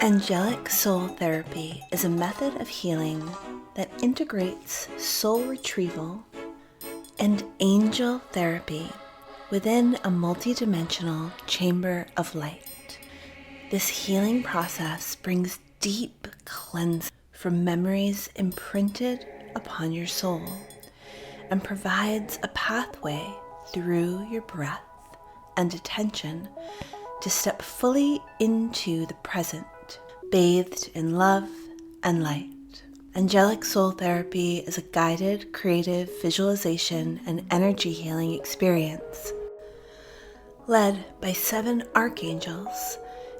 Angelic Soul Therapy is a method of healing that integrates soul retrieval and angel therapy within a multidimensional chamber of light. This healing process brings deep cleansing from memories imprinted upon your soul and provides a pathway through your breath and attention to step fully into the present, bathed in love and light. Angelic Soul Therapy is a guided, creative visualization and energy healing experience led by 7 archangels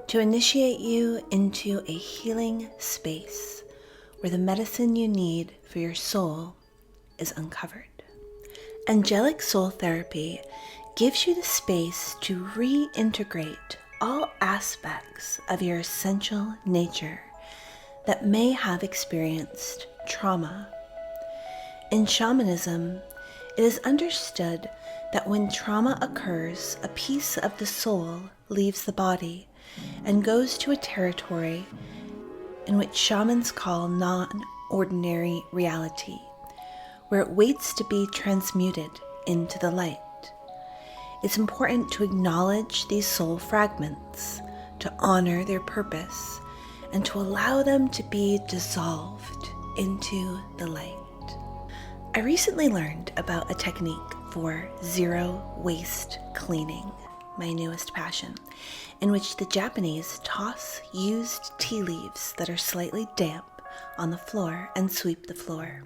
to initiate you into a healing space where the medicine you need for your soul is uncovered. Angelic Soul Therapy gives you the space to reintegrate all aspects of your essential nature that may have experienced trauma. In shamanism, it is understood that when trauma occurs, a piece of the soul leaves the body and goes to a territory in which shamans call non-ordinary reality, where it waits to be transmuted into the light. It's important to acknowledge these soul fragments, to honor their purpose, and to allow them to be dissolved into the light. I recently learned about a technique for zero waste cleaning, my newest passion, in which the Japanese toss used tea leaves that are slightly damp on the floor and sweep the floor.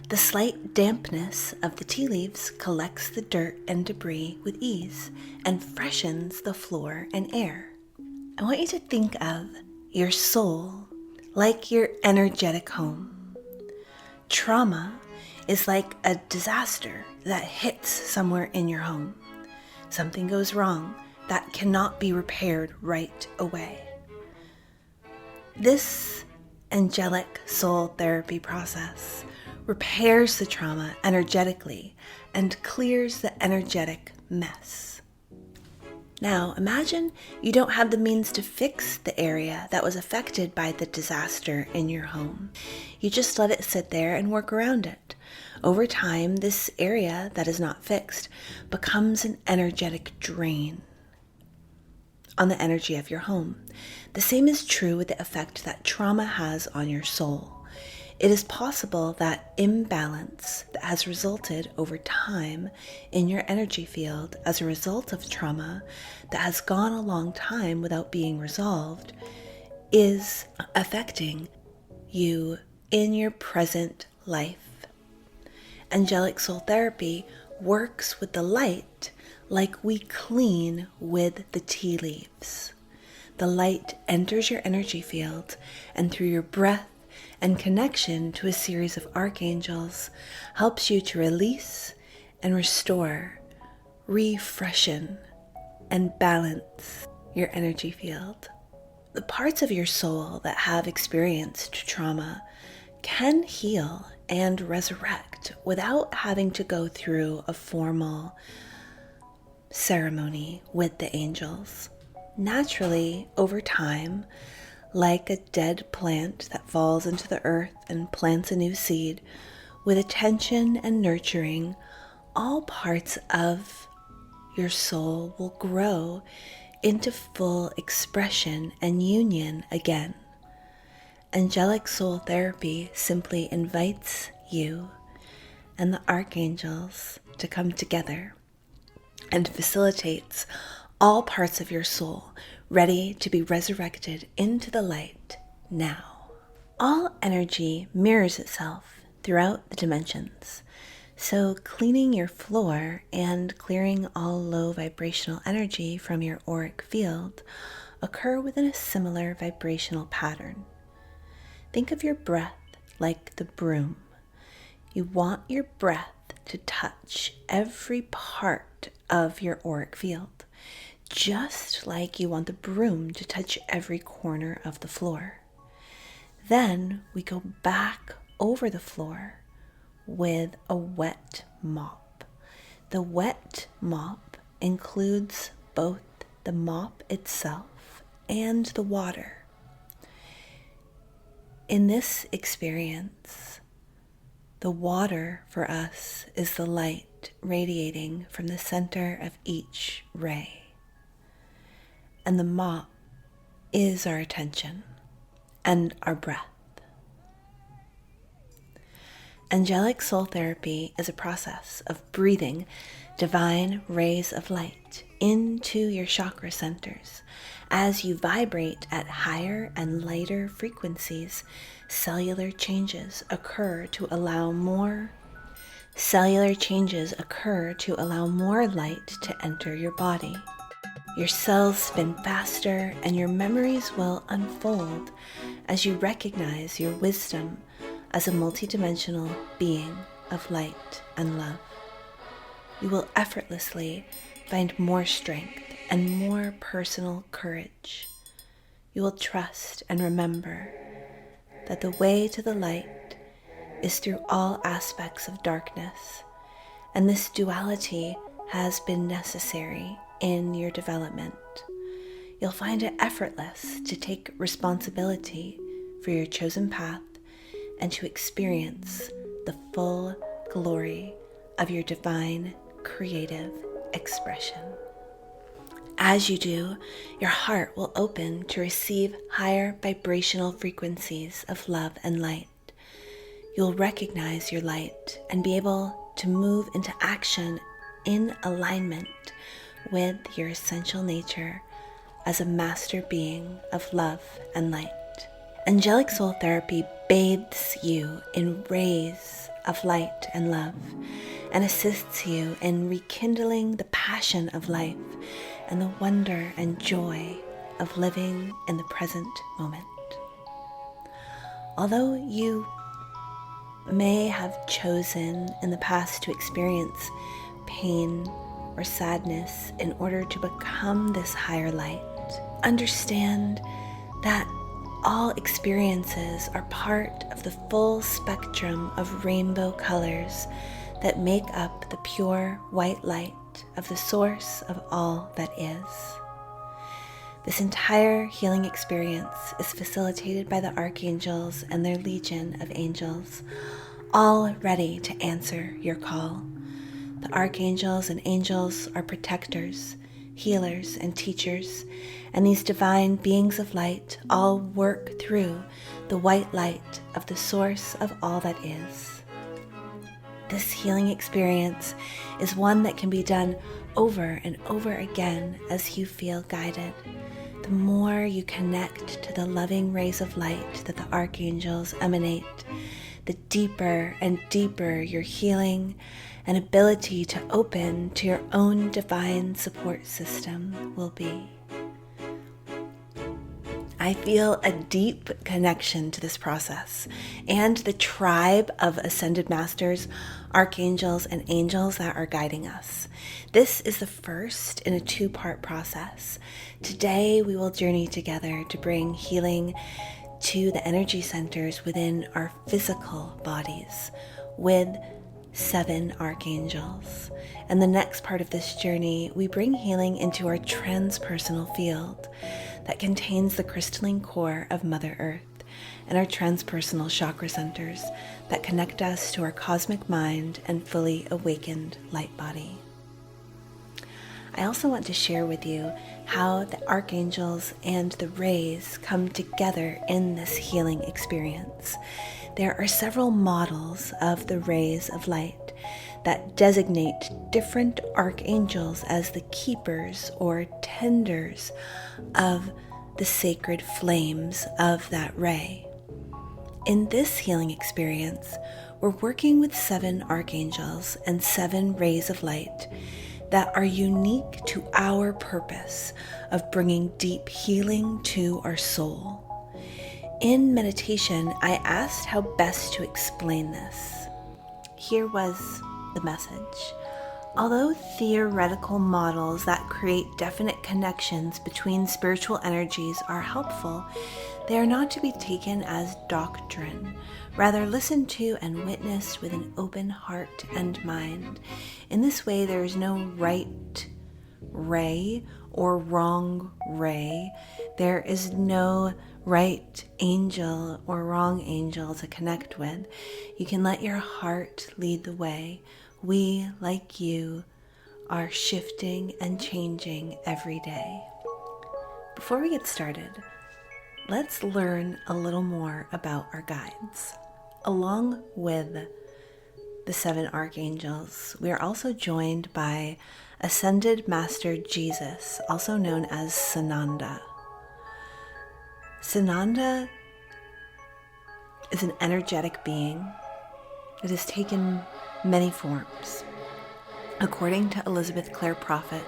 The slight dampness of the tea leaves collects the dirt and debris with ease and freshens the floor and air. I want you to think of your soul like your energetic home. Trauma is like a disaster that hits somewhere in your home. Something goes wrong that cannot be repaired right away. This angelic soul therapy process repairs the trauma energetically and clears the energetic mess. Now, imagine you don't have the means to fix the area that was affected by the disaster in your home. You just let it sit there and work around it. Over time, this area that is not fixed becomes an energetic drain on the energy of your home. The same is true with the effect that trauma has on your soul. It is possible that imbalance that has resulted over time in your energy field as a result of trauma that has gone a long time without being resolved is affecting you in your present life. Angelic Soul Therapy works with the light like we clean with the tea leaves. The light enters your energy field, and through your breath and connection to a series of archangels helps you to release and restore, refreshen, and balance your energy field. The parts of your soul that have experienced trauma can heal and resurrect without having to go through a formal ceremony with the angels. Naturally, over time, like a dead plant that falls into the earth and plants a new seed, with attention and nurturing, all parts of your soul will grow into full expression and union again. Angelic Soul Therapy simply invites you and the archangels to come together and facilitates all parts of your soul ready to be resurrected into the light now. All energy mirrors itself throughout the dimensions, so cleaning your floor and clearing all low vibrational energy from your auric field occur within a similar vibrational pattern. Think of your breath like the broom. You want your breath to touch every part of your auric field, just like you want the broom to touch every corner of the floor. Then we go back over the floor with a wet mop. The wet mop includes both the mop itself and the water. In this experience, the water for us is the light radiating from the center of each ray. And the mop is our attention and our breath. Angelic Soul Therapy is a process of breathing divine rays of light into your chakra centers. As you vibrate at higher and lighter frequencies, cellular changes occur to allow more light to enter your body. Your cells spin faster and your memories will unfold as you recognize your wisdom as a multidimensional being of light and love. You will effortlessly find more strength and more personal courage. You will trust and remember that the way to the light is through all aspects of darkness, and this duality has been necessary in your development. You'll find it effortless to take responsibility for your chosen path and to experience the full glory of your divine creative expression. As you do, your heart will open to receive higher vibrational frequencies of love and light. You'll recognize your light and be able to move into action in alignment with your essential nature as a master being of love and light. Angelic Soul Therapy bathes you in rays of light and love and assists you in rekindling the passion of life and the wonder and joy of living in the present moment. Although you may have chosen in the past to experience pain or sadness in order to become this higher light, understand that all experiences are part of the full spectrum of rainbow colors that make up the pure white light of the source of all that is. This entire healing experience is facilitated by the archangels and their legion of angels, all ready to answer your call. The archangels and angels are protectors, healers, and teachers, and these divine beings of light all work through the white light of the source of all that is. This healing experience is one that can be done over and over again as you feel guided. The more you connect to the loving rays of light that the archangels emanate, the deeper and deeper your healing and ability to open to your own divine support system will be. I feel a deep connection to this process and the tribe of ascended masters, archangels, and angels that are guiding us. This is the first in a two-part process. Today, we will journey together to bring healing to the energy centers within our physical bodies with 7 archangels. And the next part of this journey, we bring healing into our transpersonal field that contains the crystalline core of Mother Earth and our transpersonal chakra centers that connect us to our cosmic mind and fully awakened light body. I also want to share with you how the archangels and the rays come together in this healing experience. There are several models of the rays of light that designate different archangels as the keepers or tenders of the sacred flames of that ray. In this healing experience, we're working with 7 archangels and 7 rays of light that are unique to our purpose of bringing deep healing to our soul. In meditation, I asked how best to explain this. Here was the message. Although theoretical models that create definite connections between spiritual energies are helpful, they are not to be taken as doctrine. Rather, listened to and witnessed with an open heart and mind. In this way, there is no right ray or wrong ray. There is no right angel or wrong angel to connect with. You can let your heart lead the way. We, like you, are shifting and changing every day. Before we get started, let's learn a little more about our guides. Along with the 7 archangels, we are also joined by Ascended Master Jesus, also known as Sananda. Sananda is an energetic being that has taken many forms. According to Elizabeth Clare Prophet,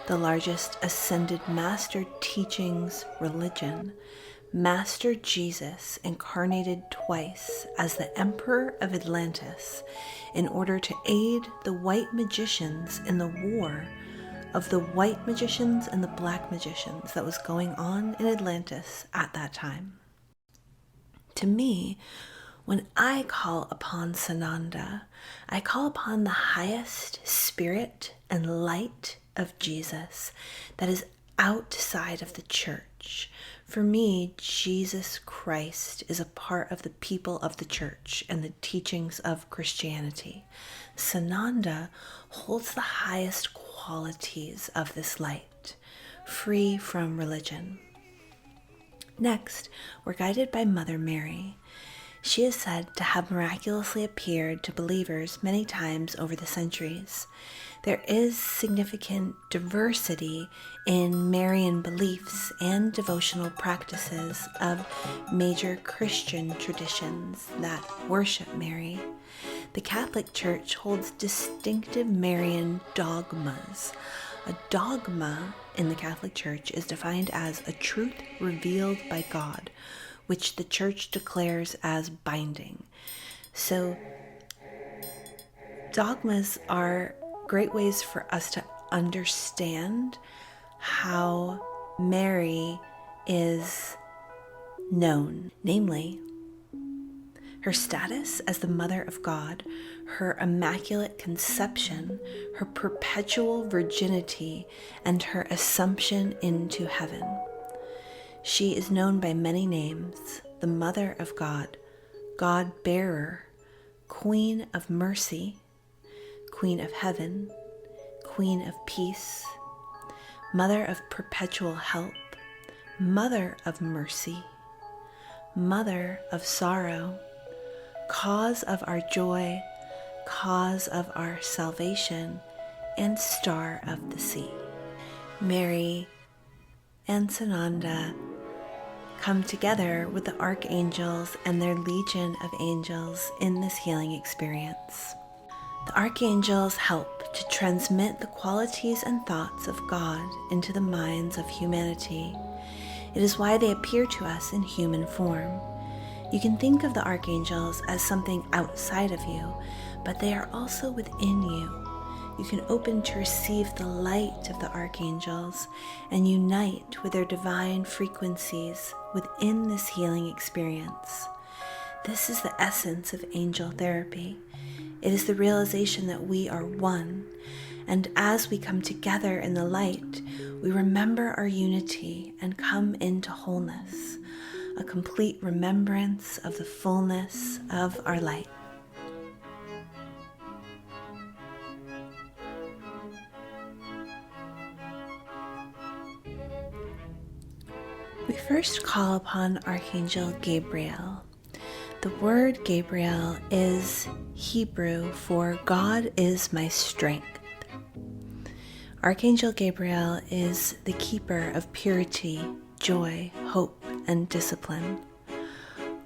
the largest ascended master teachings religion, Master Jesus incarnated twice as the Emperor of Atlantis in order to aid the white magicians in the war of the white magicians and the black magicians that was going on in Atlantis at that time. To me, when I call upon Sananda, I call upon the highest spirit and light of Jesus that is outside of the church. For me, Jesus Christ is a part of the people of the church and the teachings of Christianity. Sananda holds the highest qualities of this light, free from religion. Next, we're guided by Mother Mary. She is said to have miraculously appeared to believers many times over the centuries. There is significant diversity in Marian beliefs and devotional practices of major Christian traditions that worship Mary. The Catholic Church holds distinctive Marian dogmas. A dogma in the Catholic Church is defined as a truth revealed by God, which the Church declares as binding. So, dogmas are great ways for us to understand how Mary is known, namely, her status as the Mother of God, her immaculate conception, her perpetual virginity, and her assumption into heaven. She is known by many names: the Mother of God, God-bearer, Queen of Mercy, Queen of Heaven, Queen of Peace, Mother of Perpetual Help, Mother of Mercy, Mother of Sorrow, Cause of our Joy, Cause of our Salvation, and Star of the Sea. Mary and Sananda come together with the archangels and their legion of angels in this healing experience. The archangels help to transmit the qualities and thoughts of God into the minds of humanity. It is why they appear to us in human form. You can think of the archangels as something outside of you, but they are also within you. You can open to receive the light of the archangels and unite with their divine frequencies within this healing experience. This is the essence of angel therapy. It is the realization that we are one, and as we come together in the light, we remember our unity and come into wholeness, a complete remembrance of the fullness of our light. We first call upon Archangel Gabriel. The word Gabriel is Hebrew for God is my strength. Archangel Gabriel is the keeper of purity, joy, hope, and discipline.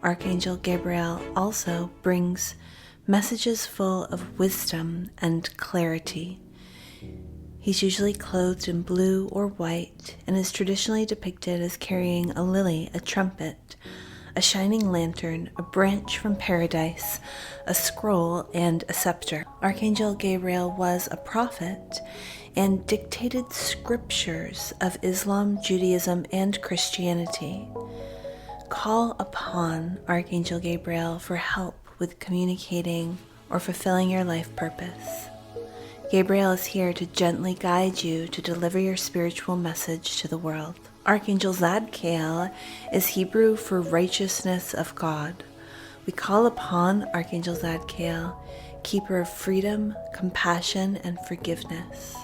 Archangel Gabriel also brings messages full of wisdom and clarity. He's usually clothed in blue or white and is traditionally depicted as carrying a lily, a trumpet, a shining lantern, a branch from paradise, a scroll, and a scepter. Archangel Gabriel was a prophet and dictated scriptures of Islam, Judaism, and Christianity. Call upon Archangel Gabriel for help with communicating or fulfilling your life purpose. Gabriel is here to gently guide you to deliver your spiritual message to the world. Archangel Zadkiel is Hebrew for righteousness of God. We call upon Archangel Zadkiel, keeper of freedom, compassion, and forgiveness.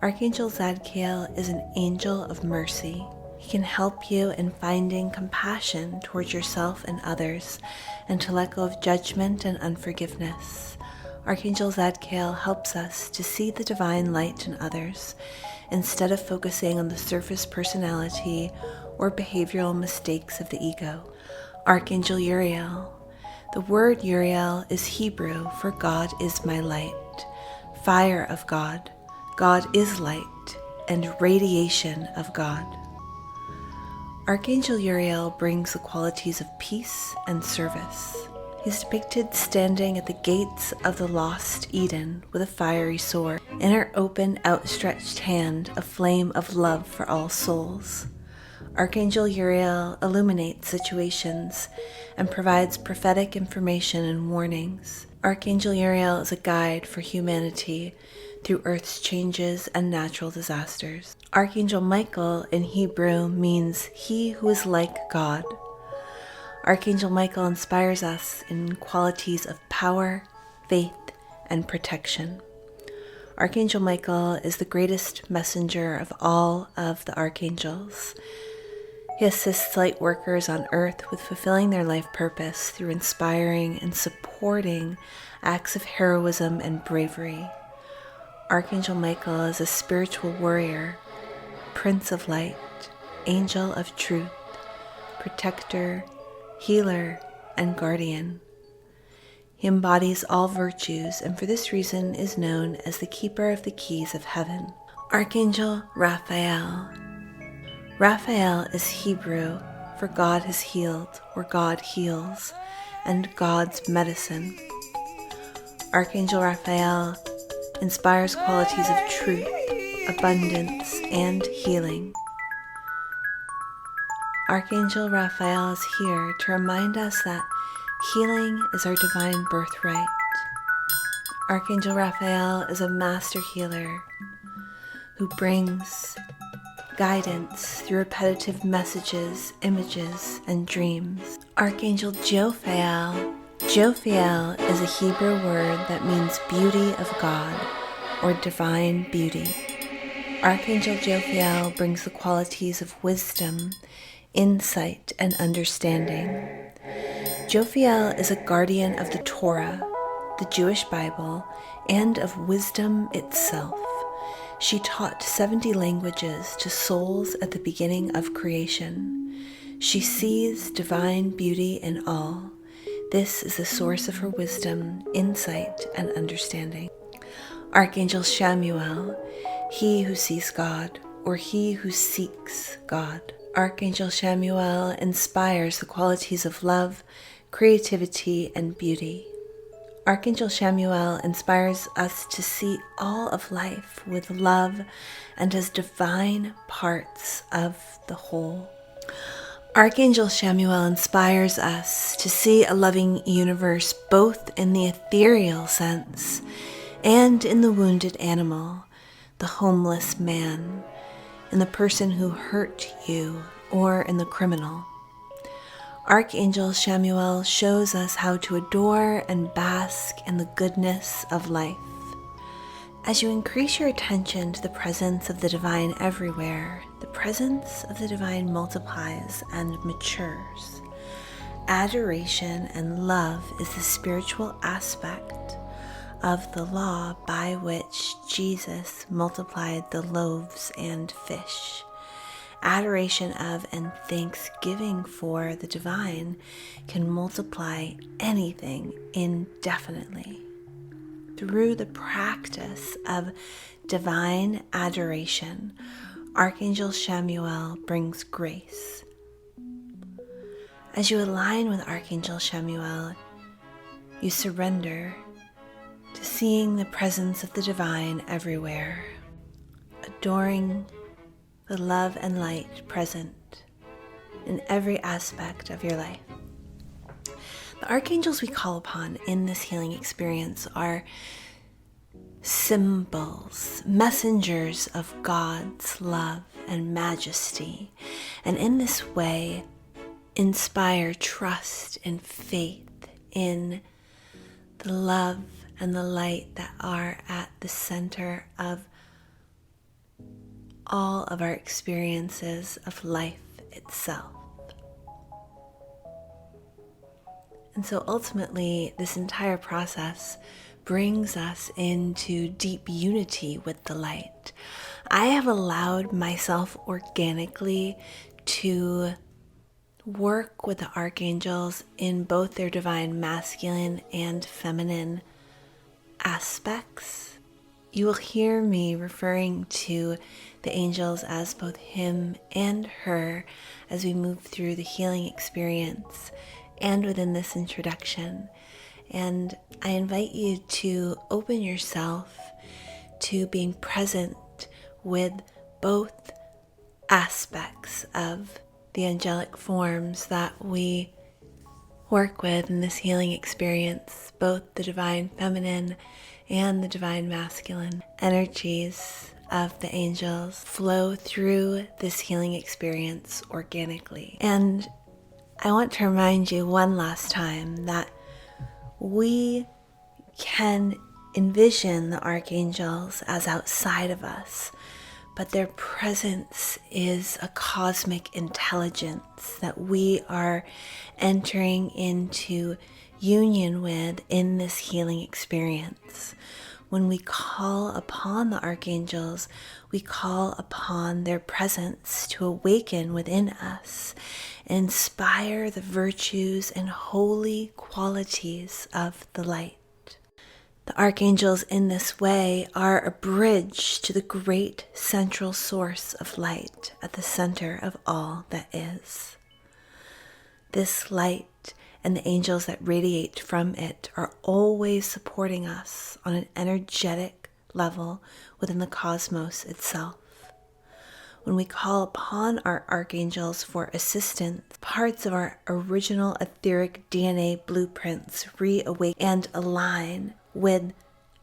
Archangel Zadkiel is an angel of mercy. He can help you in finding compassion towards yourself and others, and to let go of judgment and unforgiveness. Archangel Zadkiel helps us to see the divine light in others, instead of focusing on the surface personality or behavioral mistakes of the ego. Archangel Uriel. The word Uriel is Hebrew for God is my light, fire of God, God is light, and radiation of God. Archangel Uriel brings the qualities of peace and service. He's depicted standing at the gates of the lost Eden with a fiery sword, in her open, outstretched hand, a flame of love for all souls. Archangel Uriel illuminates situations and provides prophetic information and warnings. Archangel Uriel is a guide for humanity through Earth's changes and natural disasters. Archangel Michael in Hebrew means he who is like God. Archangel Michael inspires us in qualities of power, faith, and protection. Archangel Michael is the greatest messenger of all of the archangels. He assists light workers on earth with fulfilling their life purpose through inspiring and supporting acts of heroism and bravery. Archangel Michael is a spiritual warrior, Prince of Light, Angel of Truth, Protector, Healer, and Guardian. He embodies all virtues and for this reason is known as the Keeper of the Keys of Heaven. Archangel Raphael. Raphael is Hebrew for God has healed or God heals, and God's medicine. Archangel Raphael inspires qualities of truth, abundance, and healing. Archangel Raphael is here to remind us that healing is our divine birthright. Archangel Raphael is a master healer who brings guidance through repetitive messages, images, and dreams. Archangel Jophiel. Jophiel is a Hebrew word that means beauty of God or divine beauty. Archangel Jophiel brings the qualities of wisdom, insight, and understanding. Jophiel is a guardian of the Torah, the Jewish Bible, and of wisdom itself. She taught 70 languages to souls at the beginning of creation. She sees divine beauty in all. This is the source of her wisdom, insight, and understanding. Archangel Chamuel, he who sees God, or he who seeks God. Archangel Chamuel inspires the qualities of love, creativity, and beauty. Archangel Chamuel inspires us to see all of life with love and as divine parts of the whole. Archangel Chamuel inspires us to see a loving universe both in the ethereal sense and in the wounded animal, the homeless man, in the person who hurt you, or in the criminal. Archangel Chamuel shows us how to adore and bask in the goodness of life. As you increase your attention to the presence of the divine everywhere, the presence of the divine multiplies and matures. Adoration and love is the spiritual aspect of the law by which Jesus multiplied the loaves and fish. Adoration of and thanksgiving for the divine can multiply anything indefinitely. Through the practice of divine adoration, Archangel Chamuel brings grace. As you align with Archangel Chamuel, you surrender to seeing the presence of the divine everywhere, adoring the love and light present in every aspect of your life. The archangels we call upon in this healing experience are symbols, messengers of God's love and majesty, and in this way inspire trust and faith in the love and the light that are at the center of all of our experiences of life itself. And so ultimately, this entire process brings us into deep unity with the light. I have allowed myself organically to work with the archangels in both their divine masculine and feminine aspects. You will hear me referring to the angels as both him and her as we move through the healing experience and within this introduction. And I invite you to open yourself to being present with both aspects of the angelic forms that we work with in this healing experience, both the divine feminine and the divine masculine energies of the angels flow through this healing experience organically. And I want to remind you one last time that we can envision the archangels as outside of us, but their presence is a cosmic intelligence that we are entering into union with in this healing experience. When we call upon the archangels, we call upon their presence to awaken within us, inspire the virtues and holy qualities of the light. The archangels in this way are a bridge to the great central source of light at the center of all that is. This light and the angels that radiate from it are always supporting us on an energetic level within the cosmos itself. When we call upon our archangels for assistance, parts of our original etheric DNA blueprints reawaken and align with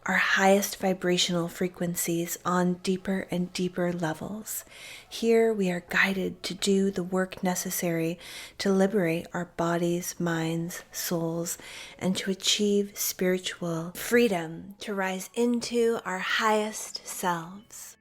our highest vibrational frequencies on deeper and deeper levels. Here we are guided to do the work necessary to liberate our bodies, minds, souls, and to achieve spiritual freedom, to rise into our highest selves.